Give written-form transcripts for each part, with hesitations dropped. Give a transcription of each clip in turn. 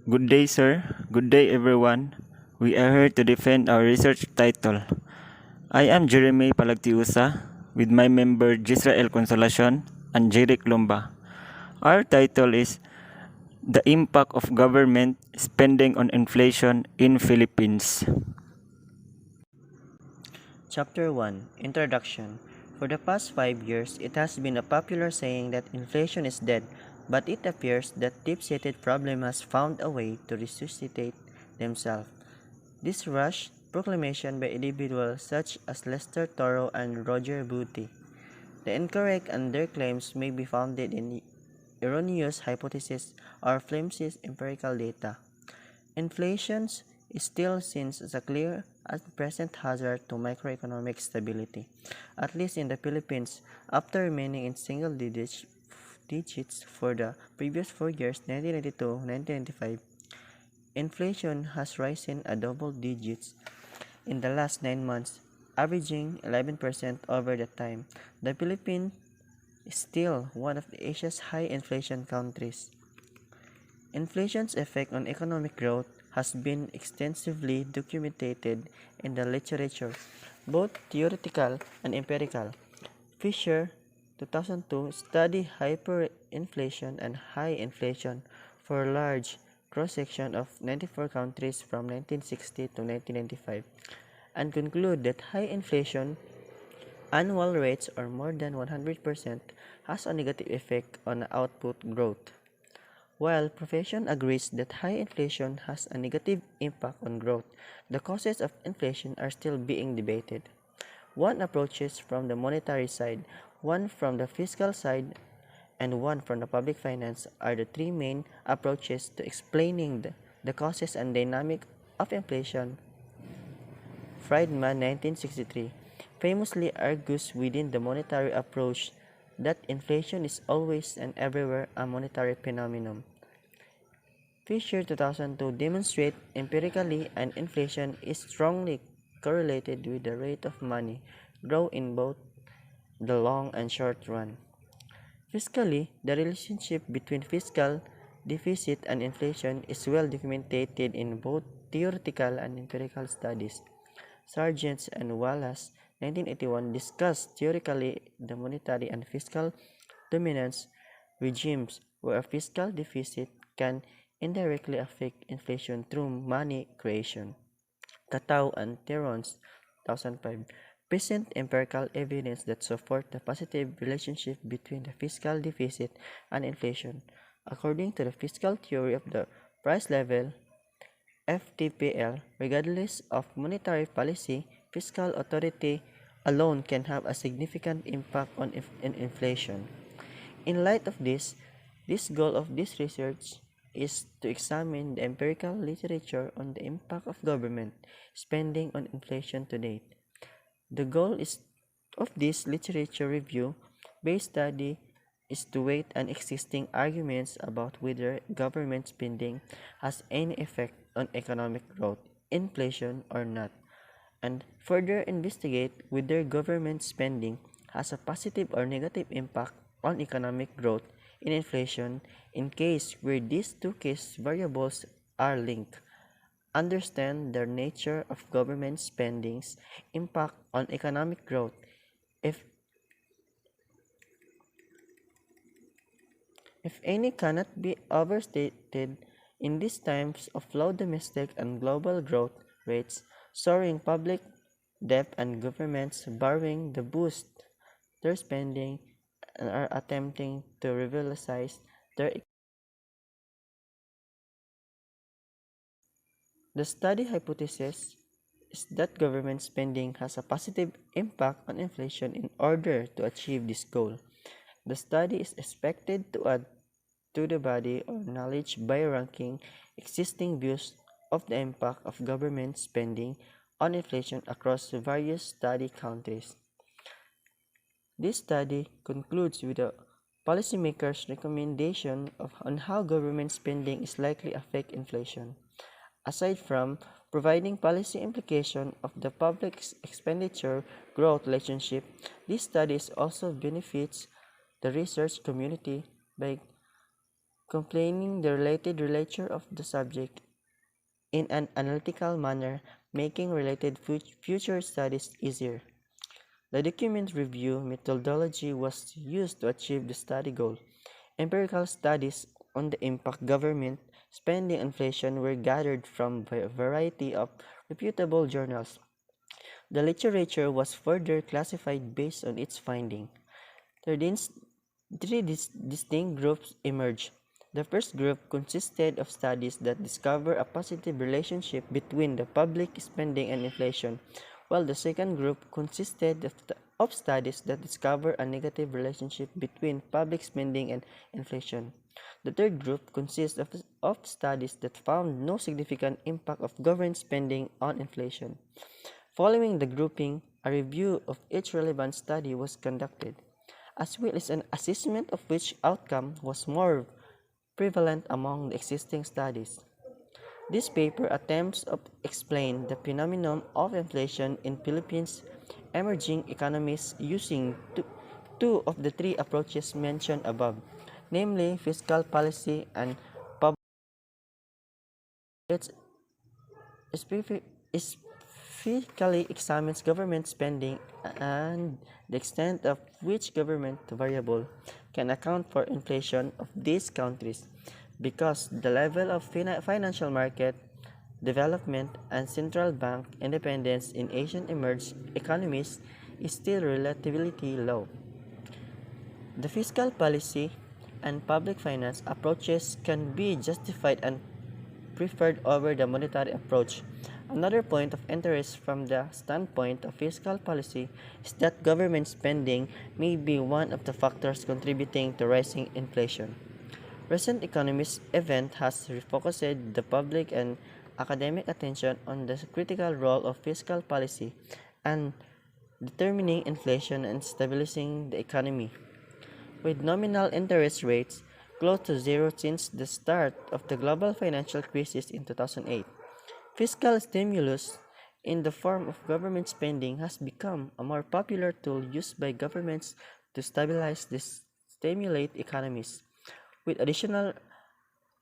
Good day, sir. Good day, everyone. We are here to defend our research title. I am Jeremy Palagtiusa with my member Gisrael Consolacion and Jeric Lumba. Our title is The Impact of Government Spending on Inflation in Philippines. Chapter 1 Introduction. For the past 5 years, it has been a popular saying that inflation is dead, but it appears that deep-seated problem has found a way to resuscitate themselves. This rash proclamation by individuals such as Lester Toro and Roger Booty. The incorrect and their claims may be founded in erroneous hypotheses or flimsy empirical data. Inflation is still seen as a clear and present hazard to macroeconomic stability, at least in the Philippines, after remaining in single digits for the previous 4 years, 1992-1995. Inflation has risen a double digits in the last 9 months, averaging 11% over the time. The Philippines is still one of Asia's high inflation countries. Inflation's effect on economic growth has been extensively documented in the literature, both theoretical and empirical. Fisher, 2002, studied hyperinflation and high inflation for a large cross-section of 94 countries from 1960 to 1995 and concluded that high inflation annual rates or more than 100% has a negative effect on output growth. While profession agrees that high inflation has a negative impact on growth, the causes of inflation are still being debated. One approach is from the monetary side, one from the fiscal side, and one from the public finance are the three main approaches to explaining the causes and dynamic of inflation. Friedman, 1963, famously argues within the monetary approach that inflation is always and everywhere a monetary phenomenon. Fisher 2002 demonstrate empirically and inflation is strongly correlated with the rate of money growth in both the long and short run. Fiscally, the relationship between fiscal deficit and inflation is well documented in both theoretical and empirical studies. Sargent and Wallace, 1981, discussed theoretically the monetary and fiscal dominance regimes where a fiscal deficit can indirectly affect inflation through money creation. Katao and Terons, 2005, present empirical evidence that support the positive relationship between the fiscal deficit and inflation. According to the fiscal theory of the price level, FTPL, regardless of monetary policy, fiscal authority alone can have a significant impact on inflation. In light of this goal of this research is to examine the empirical literature on the impact of government spending on inflation to date. The goal of this literature review-based study is to weigh an existing arguments about whether government spending has any effect on economic growth, inflation, or not, and further investigate whether government spending has a positive or negative impact on economic growth in inflation in case where these two case variables are linked. Understand the nature of government spending's impact on economic growth. If if any cannot be overstated in these times of low domestic and global growth rates, soaring public debt and governments borrowing the boost their spending and are attempting to revitalize their. The study hypothesis is that government spending has a positive impact on inflation in order to achieve this goal. The study is expected to add to the body of knowledge by ranking existing views of the impact of government spending on inflation across various study countries. This study concludes with a policymakers' recommendation on how government spending is likely to affect inflation. Aside from providing policy implication of the public expenditure growth relationship, this study also benefits the research community by complaining the related nature of the subject in an analytical manner, making related future studies easier. The document review methodology was used to achieve the study goal. Empirical studies on the impact government spending inflation were gathered from a variety of reputable journals. The literature was further classified based on its finding. Three distinct groups emerged. The first group consisted of studies that discover a positive relationship between the public spending and inflation, while the second group consisted of studies that discover a negative relationship between public spending and inflation. The third group consists of studies that found no significant impact of government spending on inflation. Following the grouping, a review of each relevant study was conducted, as well as an assessment of which outcome was more prevalent among the existing studies. This paper attempts to explain the phenomenon of inflation in Philippines emerging economies using two of the three approaches mentioned above, namely fiscal policy and public. It specifically examines government spending and the extent of which government variable can account for inflation of these countries, because the level of financial market development and central bank independence in Asian emerging economies is still relatively low. The fiscal policy and public finance approaches can be justified and preferred over the monetary approach. Another point of interest from the standpoint of fiscal policy is that government spending may be one of the factors contributing to rising inflation. Recent economist event has refocused the public and academic attention on the critical role of fiscal policy and determining inflation and stabilizing the economy. With nominal interest rates close to zero since the start of the global financial crisis in 2008, fiscal stimulus in the form of government spending has become a more popular tool used by governments to stabilize the stimulate economies. With additional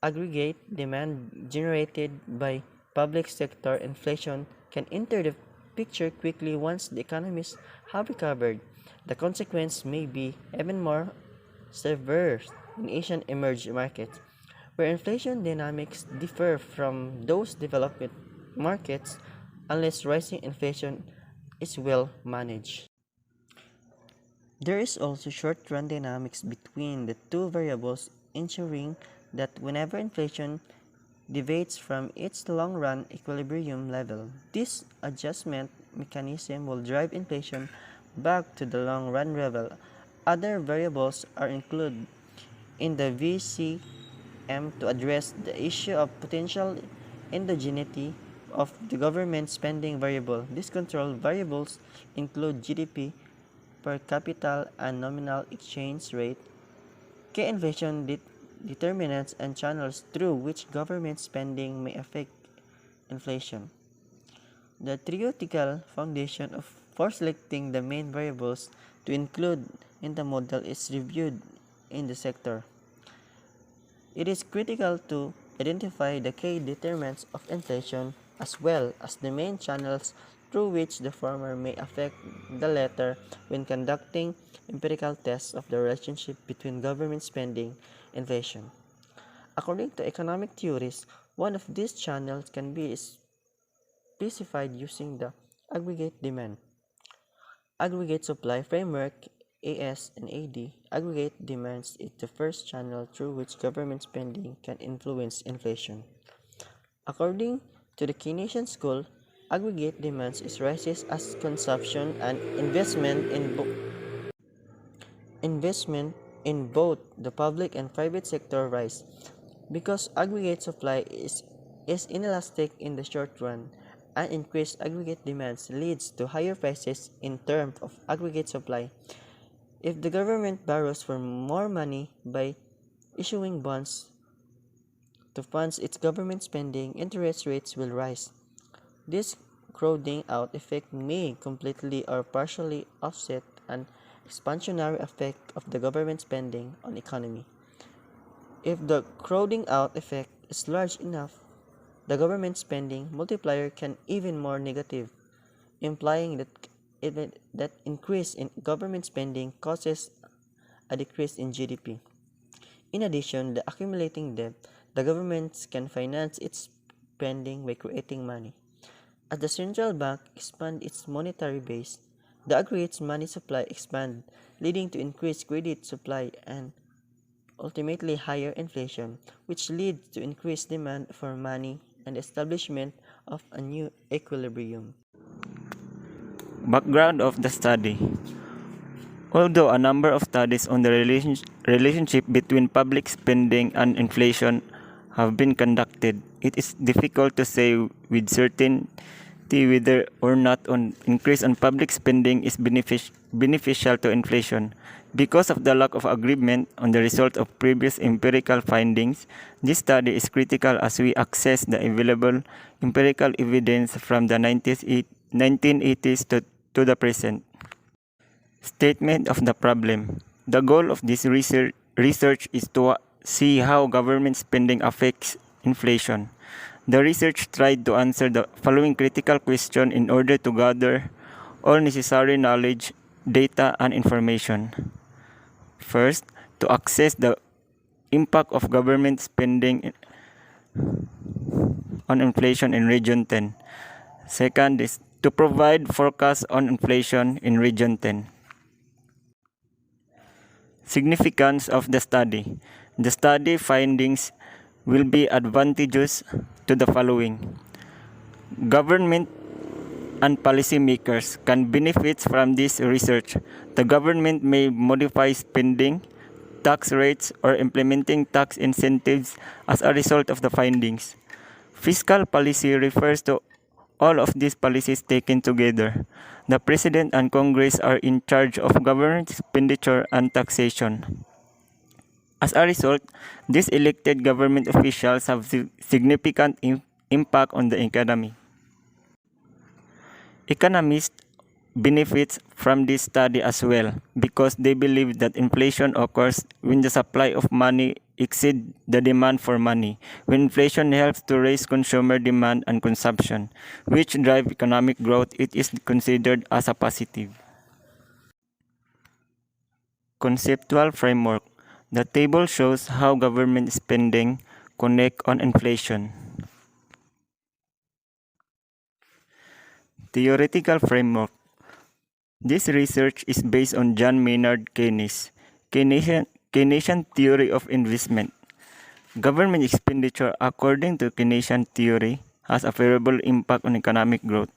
aggregate demand generated by public sector, inflation can enter the picture quickly once the economies have recovered. The consequence may be even more severe in Asian emerging markets, where inflation dynamics differ from those developed markets unless rising inflation is well managed. There is also short-run dynamics between the two variables, ensuring that whenever inflation deviates from its long-run equilibrium level, this adjustment mechanism will drive inflation back to the long-run level. Other variables are included in the VCM to address the issue of potential endogeneity of the government spending variable. These control variables include GDP per capita and nominal exchange rate, key inflation determinants, and channels through which government spending may affect inflation. The theoretical foundation for selecting the main variables to include in the model is reviewed in the sector. It is critical to identify the key determinants of inflation as well as the main channels through which the former may affect the latter when conducting empirical tests of the relationship between government spending and inflation. According to economic theories, one of these channels can be specified using the aggregate demand, aggregate supply framework AS and AD. Aggregate demands is the first channel through which government spending can influence inflation. According to the Keynesian school, aggregate demands is rises as consumption and investment in both the public and private sector rise. Because aggregate supply is inelastic in the short run, and increased aggregate demands leads to higher prices in terms of aggregate supply. If the government borrows for more money by issuing bonds to fund its government spending, interest rates will rise. This crowding out effect may completely or partially offset an expansionary effect of the government spending on economy. If the crowding out effect is large enough, the government spending multiplier can even more negative, implying that increase in government spending causes a decrease in GDP. In addition, the accumulating debt, the governments can finance its spending by creating money. As the central bank expands its monetary base, the aggregate money supply expands, leading to increased credit supply and ultimately higher inflation, which leads to increased demand for money and establishment of a new equilibrium. Background of the study. Although a number of studies on the relationship between public spending and inflation have been conducted, it is difficult to say with certainty whether or not an increase in public spending is beneficial to inflation. Because of the lack of agreement on the result of previous empirical findings, this study is critical as we access the available empirical evidence from the 1980s to the present. Statement of the problem. The goal of this research is to see how government spending affects inflation. The research tried to answer the following critical question in order to gather all necessary knowledge, data, and information. First, to assess the impact of government spending on inflation in Region 10. Second is to provide forecast on inflation in Region 10. Significance of the study. The study findings will be advantageous to the following. Government and policymakers can benefit from this research. The government may modify spending, tax rates, or implementing tax incentives as a result of the findings. Fiscal policy refers to all of these policies taken together. The President and Congress are in charge of government expenditure and taxation. As a result, these elected government officials have significant impact on the economy. Economists benefit from this study as well because they believe that inflation occurs when the supply of money exceeds the demand for money. When inflation helps to raise consumer demand and consumption, which drive economic growth, it is considered as a positive. Conceptual framework. The table shows how government spending connect on inflation. Theoretical framework. This research is based on John Maynard Keynes' Keynesian theory of investment. Government expenditure, according to Keynesian theory, has a favorable impact on economic growth.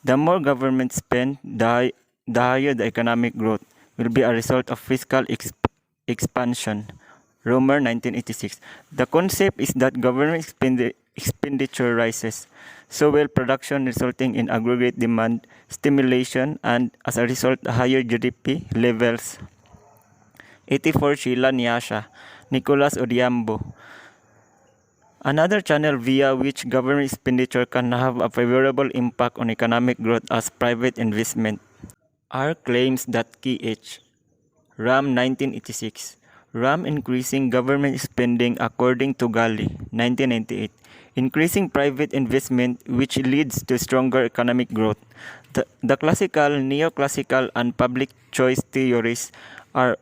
The more government spend, the higher the economic growth will be a result of fiscal expansion. Romer 1986. The concept is that government expenditure rises, so will production resulting in aggregate demand stimulation and as a result higher GDP levels. 84 Sheila Nyasha, Nicolas Odiambo. Another channel via which government expenditure can have a favorable impact on economic growth as private investment are claims that KH. RAM 1986. RAM increasing government spending according to Gali 1998. Increasing private investment which leads to stronger economic growth. The classical, neoclassical, and public choice theories are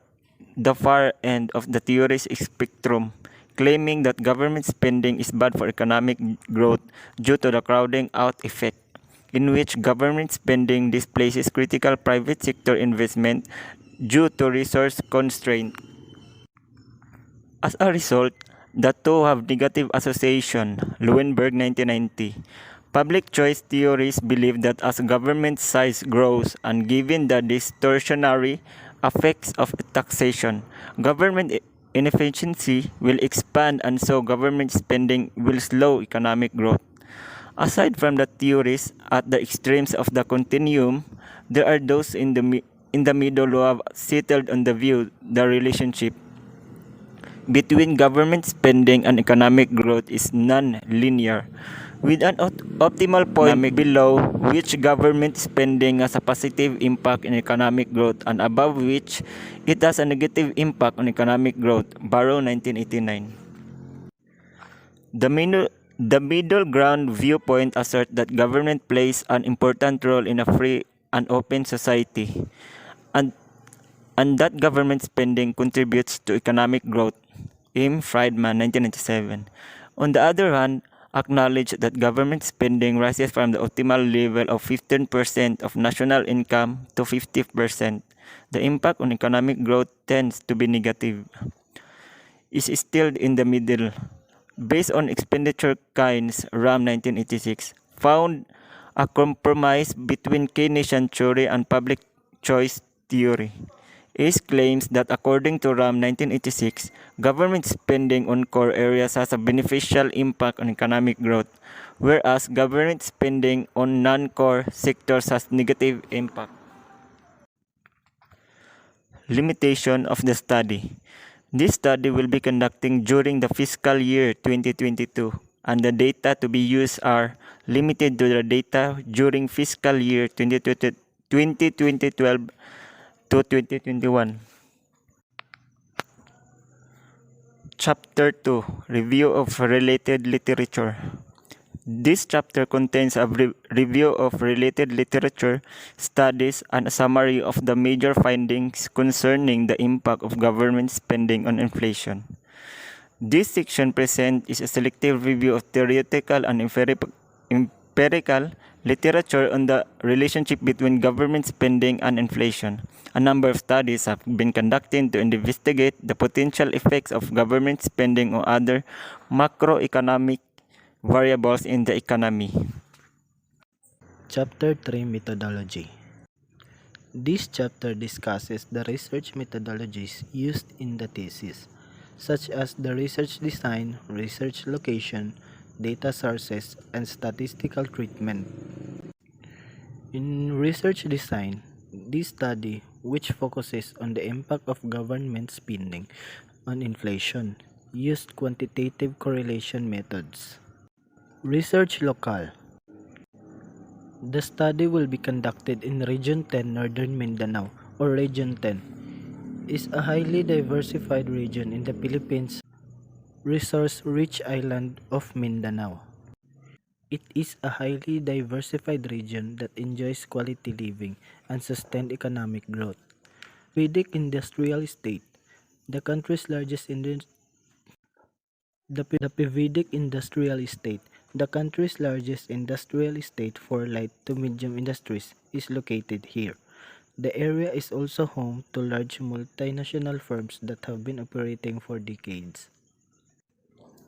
the far end of the theories spectrum, claiming that government spending is bad for economic growth due to the crowding out effect, in which government spending displaces critical private sector investment due to resource constraint. As a result, the two have negative association. Leuenberg 1990. Public choice theories believe that as government size grows and given the distortionary effects of taxation, government inefficiency will expand and so government spending will slow economic growth. Aside from the theories at the extremes of the continuum, there are those in the middle who have settled on the view the relationship between government spending and economic growth is non-linear, with an optimal point below which government spending has a positive impact in economic growth and above which it has a negative impact on economic growth. Barrow, 1989. The middle ground viewpoint asserts that government plays an important role in a free and open society, and, and that government spending contributes to economic growth. M. Friedman, 1997. On the other hand, acknowledge that government spending rises from the optimal level of 15% of national income to 50%. The impact on economic growth tends to be negative. Is still in the middle. Based on expenditure Keynes, RAM 1986, found a compromise between Keynesian theory and public choice theory. Ace claims that according to RAM 1986, government spending on core areas has a beneficial impact on economic growth, whereas government spending on non-core sectors has negative impact. Limitation of the study. This study will be conducting during the fiscal year 2022, and the data to be used are limited to the data during fiscal year 2012 to 2021. Chapter 2, Review of Related Literature. This chapter contains a review of related literature, studies, and a summary of the major findings concerning the impact of government spending on inflation. This section presents is a selective review of theoretical and empirical literature on the relationship between government spending and inflation. A number of studies have been conducted to investigate the potential effects of government spending on other macroeconomic variables in the economy. Chapter 3 Methodology. This chapter discusses the research methodologies used in the thesis, such as the research design, research location, data sources, and statistical treatment. In research design, this study, which focuses on the impact of government spending on inflation, used quantitative correlation methods. Research locale. The study will be conducted in Region 10 Northern Mindanao, or Region 10, is a highly diversified region in the Philippines, resource-rich island of Mindanao. It is a highly diversified region that enjoys quality living and sustained economic growth. Vedic Industrial Estate, the country's largest The Vedic Industrial Estate, the country's largest industrial estate for light to medium industries, is located here. The area is also home to large multinational firms that have been operating for decades.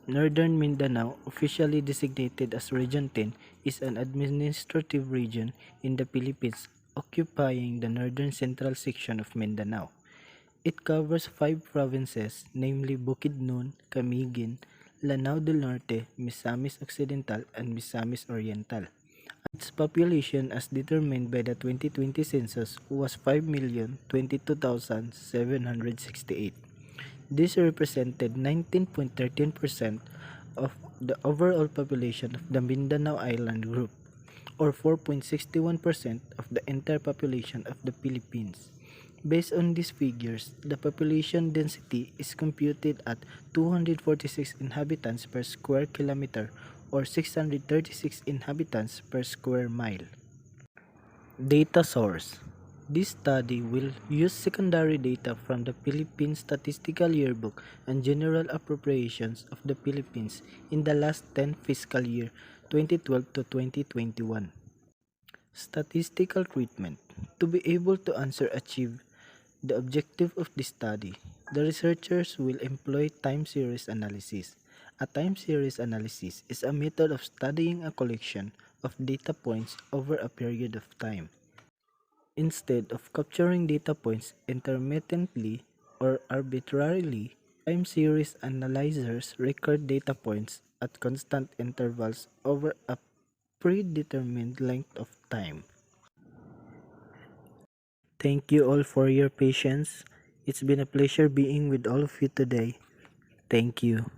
Northern Mindanao, officially designated as Region 10, is an administrative region in the Philippines occupying the northern central section of Mindanao. It covers 5 provinces, namely Bukidnon, Camiguin, Lanao del Norte, Misamis Occidental, and Misamis Oriental. Its population as determined by the 2020 census was 5,022,768. This represented 19.13% of the overall population of the Mindanao Island Group, or 4.61% of the entire population of the Philippines. Based on these figures, the population density is computed at 246 inhabitants per square kilometer or 636 inhabitants per square mile. Data source. This study will use secondary data from the Philippine Statistical Yearbook and General Appropriations of the Philippines in the last 10 fiscal year 2012 to 2021. Statistical treatment. To be able to achieve the objective of this study, the researchers will employ time series analysis. A time series analysis is a method of studying a collection of data points over a period of time. Instead of capturing data points intermittently or arbitrarily, time series analyzers record data points at constant intervals over a predetermined length of time. Thank you all for your patience. It's been a pleasure being with all of you today. Thank you.